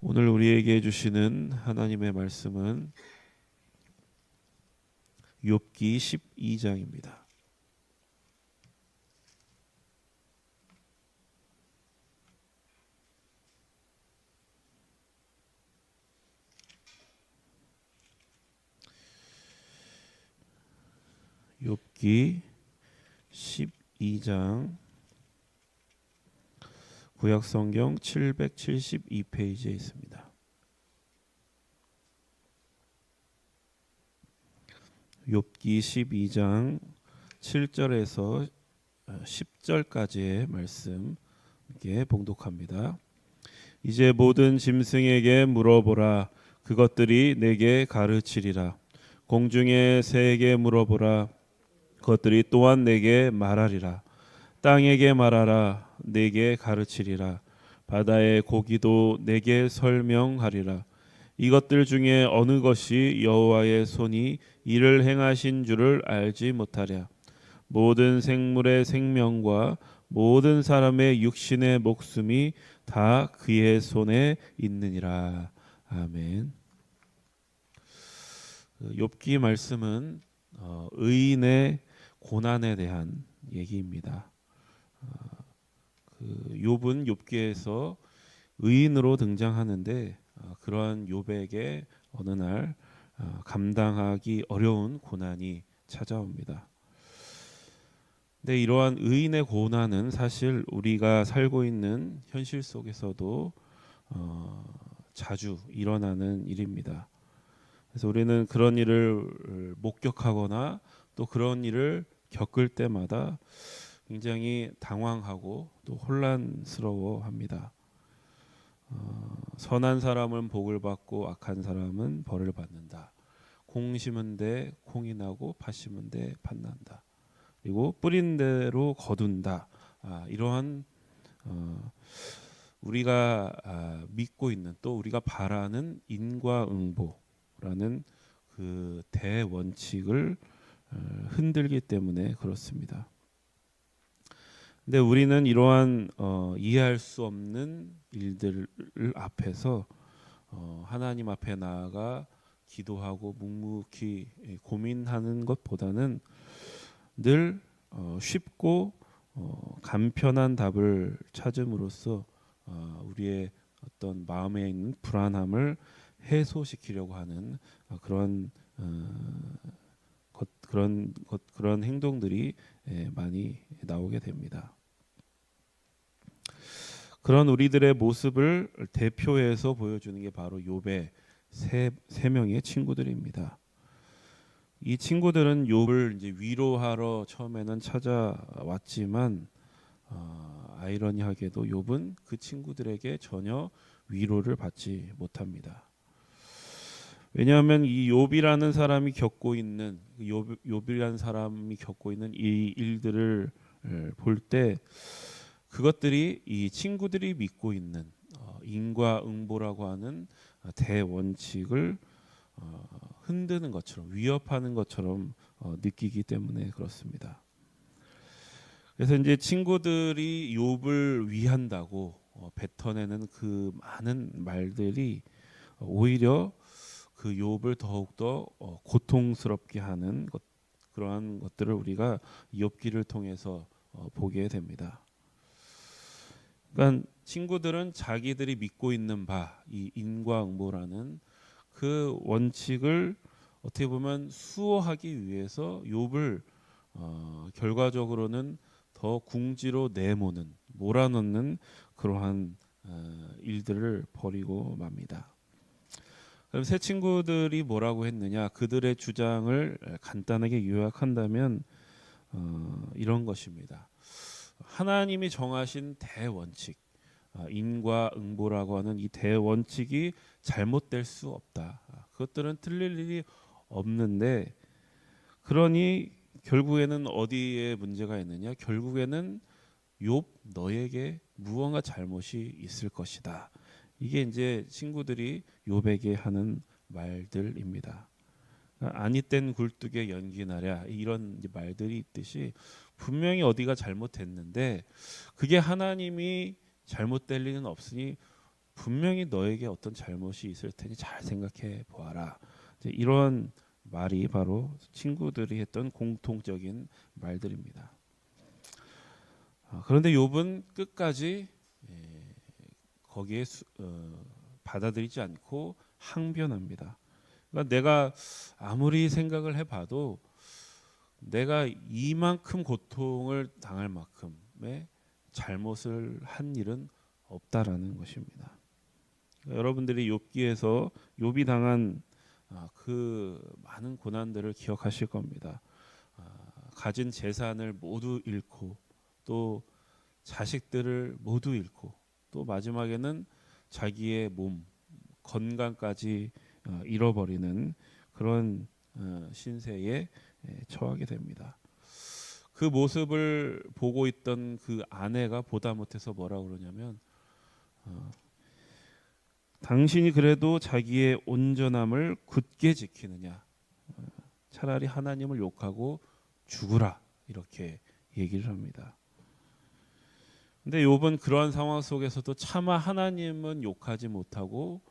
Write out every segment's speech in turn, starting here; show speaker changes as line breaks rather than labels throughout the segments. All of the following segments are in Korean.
오늘 우리에게 주시는 하나님의 말씀은 욥기 12장입니다. 욥기 12장 구약성경 772페이지에 있습니다. 욥기 12장 7절에서 10절까지의 말씀 함께 봉독합니다. 이제 모든 짐승에게 물어보라. 그것들이 내게 가르치리라. 공중의 새에게 물어보라. 그것들이 또한 내게 말하리라. 땅에게 말하라. 내게 가르치리라. 바다의 고기도 내게 설명하리라. 이것들 중에 어느 것이 여호와의 손이 이를 행하신 줄을 알지 못하랴. 모든 생물의 생명과 모든 사람의 육신의 목숨이 다 그의 손에 있느니라. 아멘. 욥기 말씀은 의인의 고난에 대한 얘기입니다. 욥은 욥기에서 의인으로 등장하는데 그러한 욥에게 어느 날 감당하기 어려운 고난이 찾아옵니다. 근데 이러한 의인의 고난은 사실 우리가 살고 있는 현실 속에서도 자주 일어나는 일입니다. 그래서 우리는 그런 일을 목격하거나 또 그런 일을 겪을 때마다 굉장히 당황하고 또 혼란스러워합니다. 선한 사람은 복을 받고 악한 사람은 벌을 받는다. 콩 심은 데 콩이 나고 팥 심은 데 팥 난다. 그리고 뿌린 대로 거둔다. 이러한 우리가 믿고 있는 또 우리가 바라는 인과응보라는 그 대원칙을 흔들기 때문에 그렇습니다. 근데 우리는 이러한 이해할 수 없는 일들 앞에서 하나님 앞에 나아가 기도하고 묵묵히 고민하는 것보다는 늘 쉽고 간편한 답을 찾음으로써 우리의 어떤 마음에 있는 불안함을 해소시키려고 하는 그런 행동들이 많이 나오게 됩니다. 그런 우리들의 모습을 대표해서 보여주는 게 바로 욥의 세 명의 친구들입니다. 이 친구들은 욥을 이제 위로하러 처음에는 찾아왔지만 아이러니하게도 욥은 그 친구들에게 전혀 위로를 받지 못합니다. 왜냐하면 이 욥이라는 사람이 겪고 있는 욥이라는 사람이 겪고 있는 이 일들을 볼 때 그것들이 이 친구들이 믿고 있는 인과응보라고 하는 대원칙을 흔드는 것처럼 위협하는 것처럼 느끼기 때문에 그렇습니다. 그래서 이제 친구들이 욥을 위한다고 뱉어내는 그 많은 말들이 오히려 그 욥을 더욱더 고통스럽게 하는 그러한 것들을 우리가 욥기를 통해서 보게 됩니다. 그러니까 친구들은 자기들이 믿고 있는 바, 이 인과응보라는 그 원칙을 어떻게 보면 수호하기 위해서 욥을 결과적으로는 더 궁지로 내모는 몰아넣는 그러한 일들을 벌이고 맙니다. 그럼 새 친구들이 뭐라고 했느냐? 그들의 주장을 간단하게 요약한다면 이런 것입니다. 하나님이 정하신 대원칙, 인과응보라고 하는 이 대원칙이 잘못될 수 없다. 그것들은 틀릴 일이 없는데 그러니 결국에는 어디에 문제가 있느냐? 결국에는 욥 너에게 무언가 잘못이 있을 것이다. 이게 이제 친구들이 욥에게 하는 말들입니다. 아니 땐 굴뚝에 연기 나랴 이런 말들이 있듯이 분명히 어디가 잘못됐는데 그게 하나님이 잘못될 리는 없으니 분명히 너에게 어떤 잘못이 있을 테니 잘 생각해 보아라. 이런 말이 바로 친구들이 했던 공통적인 말들입니다. 그런데 욥은 끝까지 거기에 받아들이지 않고 항변합니다. 그러니까 내가 아무리 생각을 해봐도 내가 이만큼 고통을 당할 만큼의 잘못을 한 일은 없다라는 것입니다. 그러니까 여러분들이 욥기에서 욥이 당한 그 많은 고난들을 기억하실 겁니다. 가진 재산을 모두 잃고 또 자식들을 모두 잃고 또 마지막에는 자기의 몸, 건강까지 잃어버리는 그런 신세에 처하게 됩니다. 그 모습을 보고 있던 그 아내가 보다 못해서 뭐라고 그러냐면 당신이 그래도 자기의 온전함을 굳게 지키느냐, 차라리 하나님을 욕하고 죽으라, 이렇게 얘기를 합니다. 근데 욥은 그러한 상황 속에서도 차마 하나님은 욕하지 못하고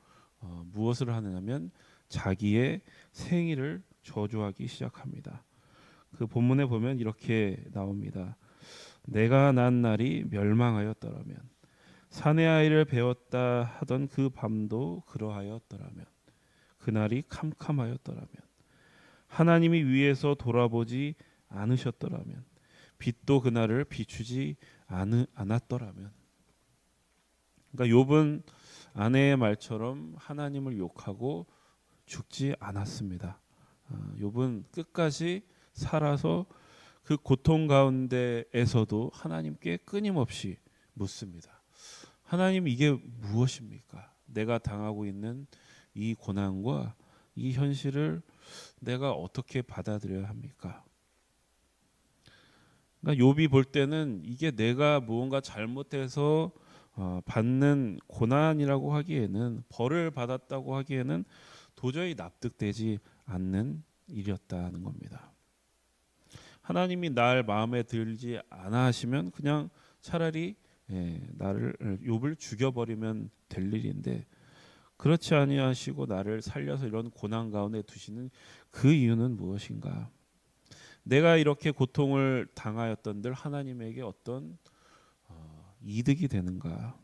무엇을 하느냐면 자기의 생일을 저주하기 시작합니다. 그 본문에 보면 이렇게 나옵니다. 내가 난 날이 멸망하였더라면, 사내 아이를 배웠다 하던 그 밤도 그러하였더라면, 그날이 캄캄하였더라면, 하나님이 위에서 돌아보지 않으셨더라면, 빛도 그날을 비추지 않았더라면. 그러니까 욥은 아내의 말처럼 하나님을 욕하고 죽지 않았습니다. 욥은 끝까지 살아서 그 고통 가운데에서도 하나님께 끊임없이 묻습니다. 하나님, 이게 무엇입니까? 내가 당하고 있는 이 고난과 이 현실을 내가 어떻게 받아들여야 합니까? 그러니까 욥이 볼 때는 이게 내가 무언가 잘못해서 받는 고난이라고 하기에는, 벌을 받았다고 하기에는 도저히 납득되지 않는 일이었다는 겁니다. 하나님이 날 마음에 들지 않아 하시면 그냥 차라리 나를 욥을 죽여버리면 될 일인데, 그렇지 아니하시고 나를 살려서 이런 고난 가운데 두시는 그 이유는 무엇인가? 내가 이렇게 고통을 당하였던들 하나님에게 어떤 이득이 되는가?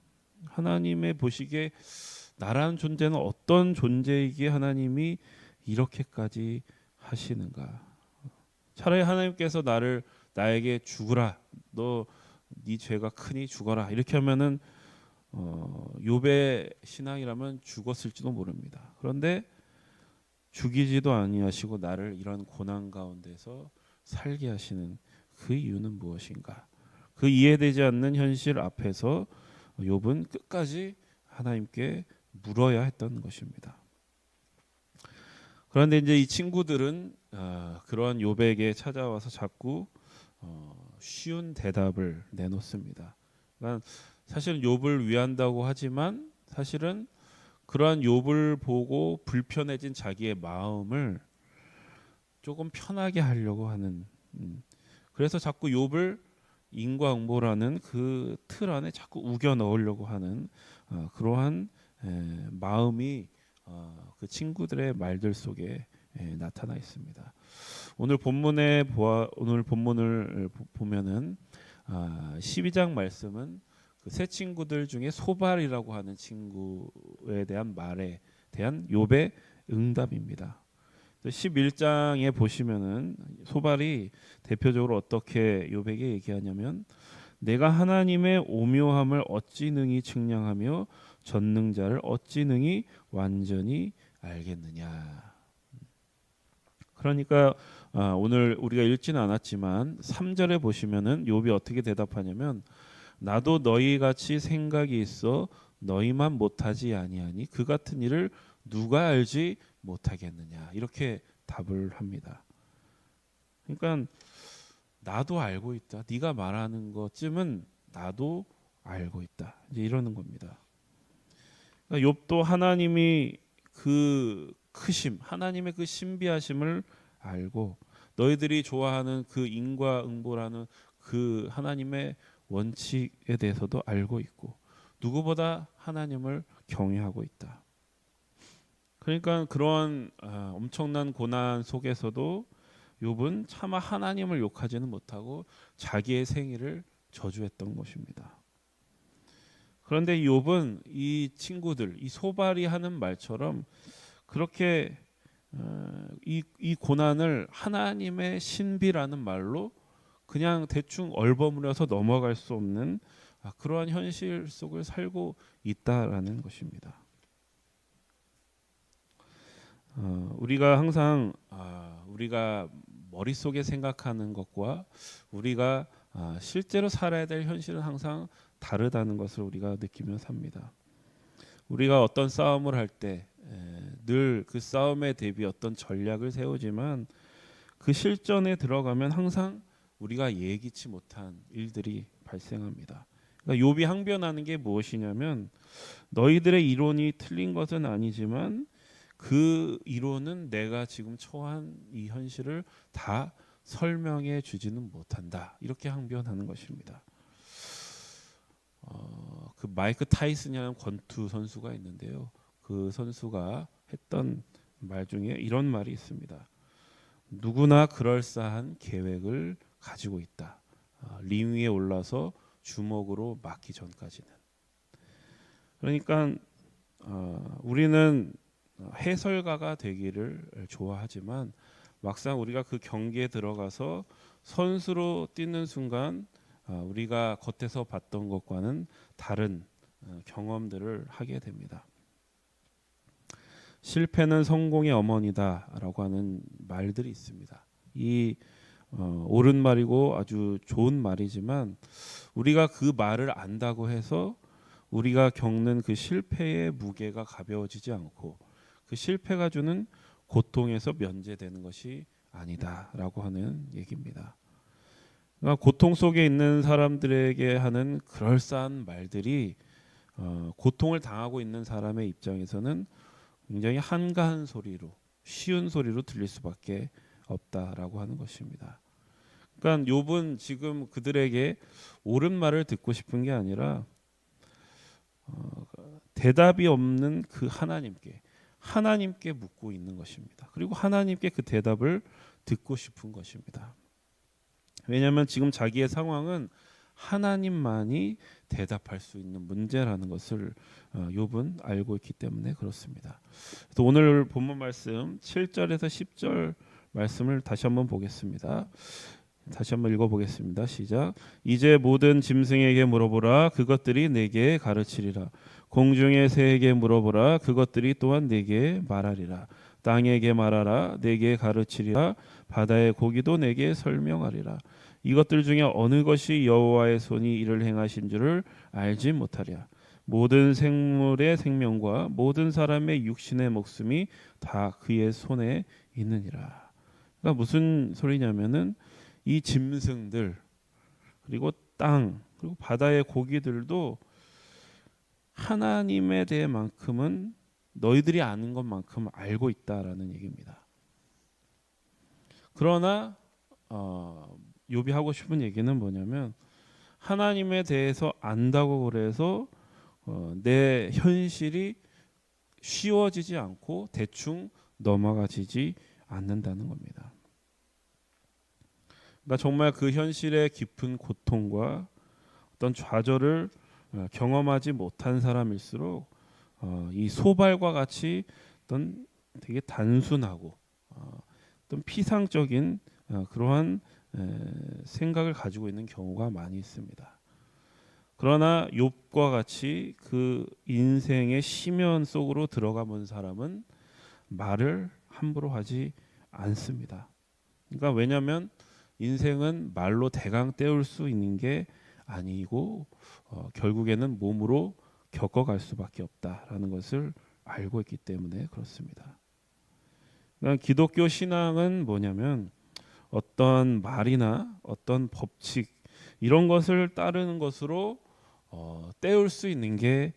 하나님의 보시기에 나라는 존재는 어떤 존재이기에 하나님이 이렇게까지 하시는가? 차라리 하나님께서 나에게 죽으라, 너 네 죄가 크니 죽어라, 이렇게 하면은 욥의 신앙이라면 죽었을지도 모릅니다. 그런데 죽이지도 아니하시고 나를 이런 고난 가운데서 살게 하시는 그 이유는 무엇인가? 그 이해되지 않는 현실 앞에서 욥은 끝까지 하나님께 물어야 했던 것입니다. 그런데 이제 이 친구들은 그러한 욥에게 찾아와서 자꾸 쉬운 대답을 내놓습니다. 그러니까 사실 욥을 위한다고 하지만 사실은 그러한 욥을 보고 불편해진 자기의 마음을 조금 편하게 하려고 하는, 그래서 자꾸 욥을 인과응보라는 그 틀 안에 자꾸 우겨 넣으려고 하는 그러한 마음이 그 친구들의 말들 속에 나타나 있습니다. 오늘 본문을 보면은 12장 말씀은 그 세 친구들 중에 소발이라고 하는 친구에 대한 말에 대한 욥의 응답입니다. 11장에 보시면은 소발이 대표적으로 어떻게 욥에게 얘기하냐면, 내가 하나님의 오묘함을 어찌 능히 측량하며 전능자를 어찌 능히 완전히 알겠느냐. 그러니까 오늘 우리가 읽지는 않았지만 3절에 보시면은 욥이 어떻게 대답하냐면, 나도 너희 같이 생각이 있어 너희만 못하지 아니하니 그 같은 일을 누가 알지 못하겠느냐, 이렇게 답을 합니다. 그러니까 나도 알고 있다, 네가 말하는 것쯤은 나도 알고 있다, 이제 이러는 겁니다. 그러니까 욥도 하나님이 그 크심, 하나님의 그 신비하심을 알고, 너희들이 좋아하는 그 인과응보라는 그 하나님의 원칙에 대해서도 알고 있고, 누구보다 하나님을 경외하고 있다. 그러니까 그런 엄청난 고난 속에서도 욥은 차마 하나님을 욕하지는 못하고 자기의 생일을 저주했던 것입니다. 그런데 욥은 이 친구들, 이 소발이 하는 말처럼 그렇게 이 고난을 하나님의 신비라는 말로 그냥 대충 얼버무려서 넘어갈 수 없는 그러한 현실 속을 살고 있다라는 것입니다. 우리가 항상 우리가 머릿속에 생각하는 것과 우리가 실제로 살아야 될 현실은 항상 다르다는 것을 우리가 느끼며 삽니다. 우리가 어떤 싸움을 할 때 늘 그 싸움에 대비 어떤 전략을 세우지만 그 실전에 들어가면 항상 우리가 예기치 못한 일들이 발생합니다. 그러니까 욥이 항변하는 게 무엇이냐면 너희들의 이론이 틀린 것은 아니지만 그 이론은 내가 지금 처한 이 현실을 다 설명해 주지는 못한다. 이렇게 항변하는 것입니다. 그 마이크 타이슨이라는 권투 선수가 있는데요. 그 선수가 했던 말 중에 이런 말이 있습니다. 누구나 그럴싸한 계획을 가지고 있다. 링 위에 올라서 주먹으로 맞기 전까지는. 그러니까 우리는 해설가가 되기를 좋아하지만 막상 우리가 그 경기에 들어가서 선수로 뛰는 순간 우리가 겉에서 봤던 것과는 다른 경험들을 하게 됩니다. 실패는 성공의 어머니다라고 하는 말들이 있습니다. 이 옳은 말이고 아주 좋은 말이지만 우리가 그 말을 안다고 해서 우리가 겪는 그 실패의 무게가 가벼워지지 않고 그 실패가 주는 고통에서 면제되는 것이 아니다라고 하는 얘기입니다. 그러니까 고통 속에 있는 사람들에게 하는 그럴싸한 말들이 고통을 당하고 있는 사람의 입장에서는 굉장히 한가한 소리로 쉬운 소리로 들릴 수밖에 없다라고 하는 것입니다. 그러니까 욥은 지금 그들에게 옳은 말을 듣고 싶은 게 아니라 대답이 없는 그 하나님께 묻고 있는 것입니다. 그리고 하나님께 그 대답을 듣고 싶은 것입니다. 왜냐하면 지금 자기의 상황은 하나님만이 대답할 수 있는 문제라는 것을 욥은 알고 있기 때문에 그렇습니다. 그래서 오늘 본문 말씀 7절에서 10절 말씀을 다시 한번 보겠습니다. 다시 한번 읽어보겠습니다. 시작. 이제 모든 짐승에게 물어보라. 그것들이 내게 가르치리라. 공중의 새에게 물어보라. 그것들이 또한 내게 말하리라. 땅에게 말하라. 내게 가르치리라. 바다의 고기도 내게 설명하리라. 이것들 중에 어느 것이 여호와의 손이 이를 행하신 줄을 알지 못하랴. 모든 생물의 생명과 모든 사람의 육신의 목숨이 다 그의 손에 있느니라. 그러니까 무슨 소리냐면은 이 짐승들 그리고 땅 그리고 바다의 고기들도 하나님에 대해만큼은 너희들이 아는 것만큼 알고 있다라는 얘기입니다. 그러나 욥이 하고 싶은 얘기는 뭐냐면 하나님에 대해서 안다고 그래서 내 현실이 쉬워지지 않고 대충 넘어가지지 않는다는 겁니다. 그러니까 정말 그 현실의 깊은 고통과 어떤 좌절을 경험하지 못한 사람일수록 이 소발과 같이 어떤 되게 단순하고 어떤 피상적인 그러한 생각을 가지고 있는 경우가 많이 있습니다. 그러나 욥과 같이 그 인생의 심연 속으로 들어가 본 사람은 말을 함부로 하지 않습니다. 그러니까 왜냐하면 인생은 말로 대강 때울 수 있는 게 아니고 결국에는 몸으로 겪어갈 수밖에 없다라는 것을 알고 있기 때문에 그렇습니다. 그러니까 기독교 신앙은 뭐냐면 어떤 말이나 어떤 법칙 이런 것을 따르는 것으로 때울 수 있는 게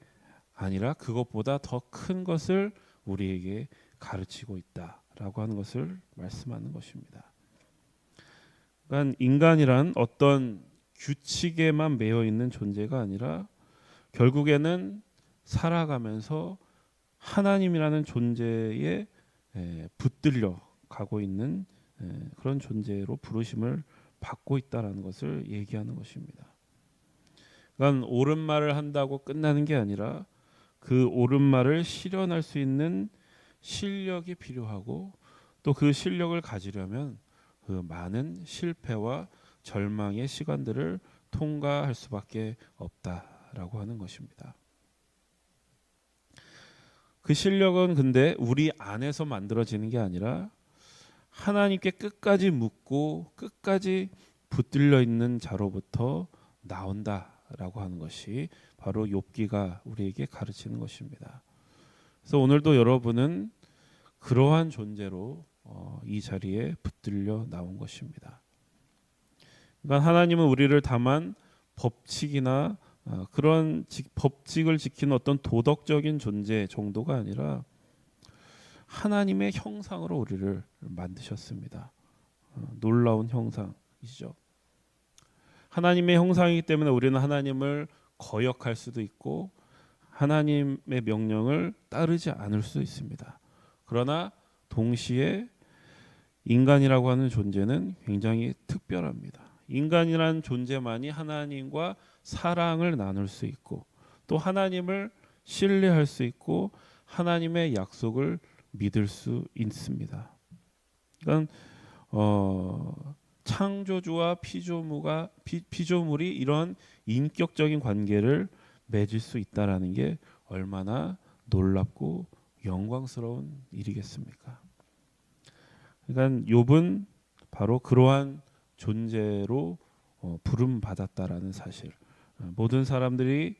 아니라 그것보다 더 큰 것을 우리에게 가르치고 있다라고 하는 것을 말씀하는 것입니다. 그러니까 인간이란 어떤 규칙에만 매여 있는 존재가 아니라 결국에는 살아가면서 하나님이라는 존재에 붙들려 가고 있는 그런 존재로 부르심을 받고 있다라는 것을 얘기하는 것입니다. 그러니까 옳은 말을 한다고 끝나는 게 아니라 그 옳은 말을 실현할 수 있는 실력이 필요하고 또 그 실력을 가지려면 그 많은 실패와 절망의 시간들을 통과할 수밖에 없다라고 하는 것입니다. 그 실력은 근데 우리 안에서 만들어지는 게 아니라 하나님께 끝까지 묻고 끝까지 붙들려 있는 자로부터 나온다라고 하는 것이 바로 욥기가 우리에게 가르치는 것입니다. 그래서 오늘도 여러분은 그러한 존재로 이 자리에 붙들려 나온 것입니다. 그러니까 하나님은 우리를 다만 법칙이나 그런 법칙을 지키는 어떤 도덕적인 존재 정도가 아니라 하나님의 형상으로 우리를 만드셨습니다. 놀라운 형상이죠. 하나님의 형상이기 때문에 우리는 하나님을 거역할 수도 있고 하나님의 명령을 따르지 않을 수 있습니다. 그러나 동시에 인간이라고 하는 존재는 굉장히 특별합니다. 인간이라는 존재만이 하나님과 사랑을 나눌 수 있고 또 하나님을 신뢰할 수 있고 하나님의 약속을 믿을 수 있습니다. 그러니까 창조주와 피조물이 이런 인격적인 관계를 맺을 수 있다라는 게 얼마나 놀랍고 영광스러운 일이겠습니까? 그러니까 욥은 바로 그러한 존재로 부름 받았다라는 사실, 모든 사람들이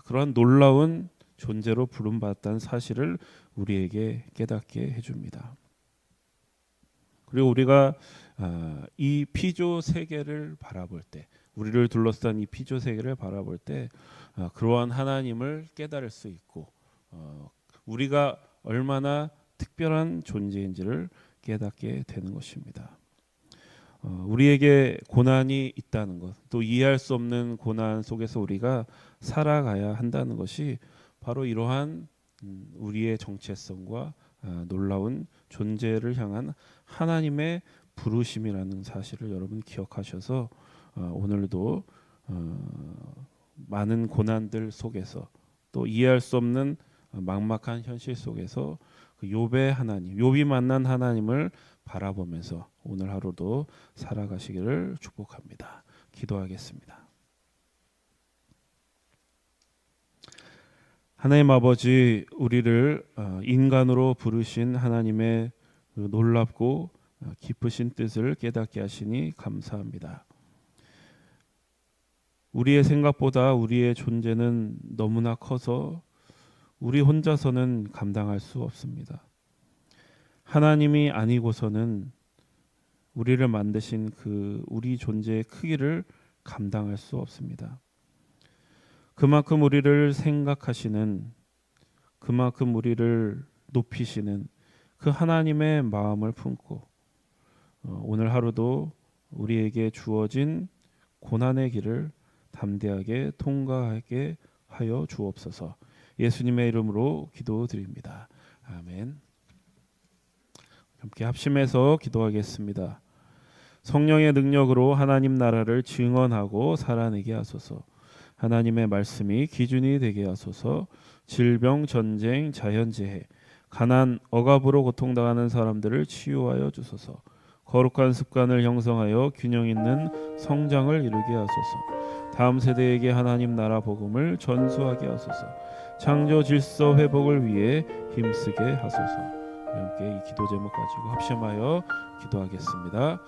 그러한 놀라운 존재로 부름 받았다는 사실을 우리에게 깨닫게 해줍니다. 그리고 우리가 이 피조 세계를 바라볼 때, 우리를 둘러싼 이 피조 세계를 바라볼 때 그러한 하나님을 깨달을 수 있고 우리가 얼마나 특별한 존재인지를 깨닫게 되는 것입니다. 우리에게 고난이 있다는 것, 또 이해할 수 없는 고난 속에서 우리가 살아가야 한다는 것이 바로 이러한 우리의 정체성과 놀라운 존재를 향한 하나님의 부르심이라는 사실을 여러분 기억하셔서 오늘도 많은 고난들 속에서 또 이해할 수 없는 막막한 현실 속에서 그 욥의 하나님, 욥이 만난 하나님을 바라보면서 오늘 하루도 살아가시기를 축복합니다. 기도하겠습니다. 하나님 아버지, 우리를 인간으로 부르신 하나님의 놀랍고 깊으신 뜻을 깨닫게 하시니 감사합니다. 우리의 생각보다 우리의 존재는 너무나 커서 우리 혼자서는 감당할 수 없습니다. 하나님이 아니고서는 우리를 만드신 그 우리 존재의 크기를 감당할 수 없습니다. 그만큼 우리를 생각하시는, 그만큼 우리를 높이시는 그 하나님의 마음을 품고 오늘 하루도 우리에게 주어진 고난의 길을 담대하게 통과하게 하여 주옵소서. 예수님의 이름으로 기도드립니다. 아멘. 함께 합심해서 기도하겠습니다. 성령의 능력으로 하나님 나라를 증언하고 살아내게 하소서. 하나님의 말씀이 기준이 되게 하소서. 질병, 전쟁, 자연재해, 가난, 억압으로 고통당하는 사람들을 치유하여 주소서. 거룩한 습관을 형성하여 균형 있는 성장을 이루게 하소서. 다음 세대에게 하나님 나라 복음을 전수하게 하소서. 창조 질서 회복을 위해 힘쓰게 하소서. 함께 이 기도 제목 가지고 합심하여 기도하겠습니다.